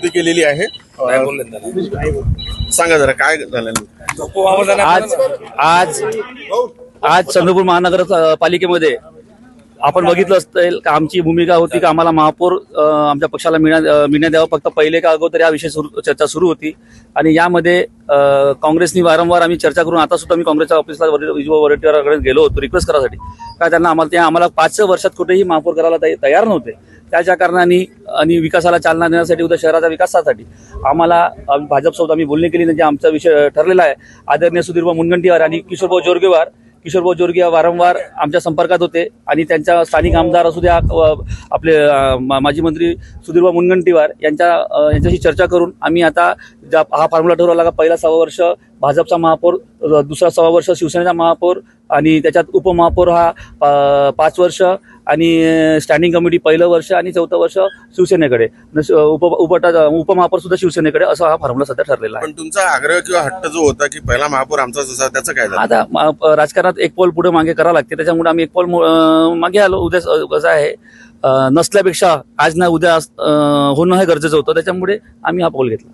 नियुक्ती केलेली आहे. सांगा जरा काय झालं. आज चंद्रपूर महानगरपालिकेमध्ये आपण बघितलं असेल का आमची भूमिका होती की आम्हाला महापौर आमच्या पक्षाला मिळण्यात द्यावं. फक्त पहिले का अगोदर या विषयी चर्चा सुरू होती आणि यामध्ये काँग्रेसनी वारंवार आम्ही चर्चा करून आता सुद्धा मी काँग्रेसच्या ऑफिसला वरटीवाराकडे गेलो होतो रिक्वेस्ट करायसाठी. काय त्यांना आम्हाला 5 वर्षात कुठेही महापौर करायला तयार नव्हते. त्याच्या कारणाने आणि विकासाला चालना देण्यासाठी उद्या शहराच्या विकासासाठी आम्हाला भाजपसोबत आम्ही बोलणी केली. म्हणजे आमचा विषय ठरलेला आहे. आदरणीय सुधीरभाऊ मुनगंटीवार आणि किशोरभाऊ जोरगे वारंवार आमच्या संपर्कात होते आणि त्यांच्या स्थानिक आमदार असू द्या आपले माजी मंत्री सुधीरभाऊ मुनगंटीवार यांच्याशी चर्चा करून आम्ही आता हा फॉर्म्युला ठरवला का पहिला 6 वर्ष भाजपचा महापौर, दुसरा 6 वर्ष शिवसेनेचा महापौर आणि त्याच्यात उपमहापौर हा 5 वर्ष आणि स्टँडिंग कमिटी पहिलं वर्ष आणि 4थं वर्ष शिवसेनेकडे, उपमहापौर सुद्धा शिवसेनेकडे, असा हा फॉर्म्युला सध्या ठरलेला आहे. पण तुमचा आग्रह किंवा हट्ट जो होता की पहिला महापौर आमचाच असा, त्याचं काय झालं? आता राजकारणात एक पाऊल पुढे मागे करावं लागते, त्याच्यामुळे आम्ही एक पाऊल मागे आलो. उद्या कसं आहे, नसल्यापेक्षा आज ना उद्या होणं हे गरजेचं होतं, त्याच्यामुळे आम्ही हा पाऊल घेतला.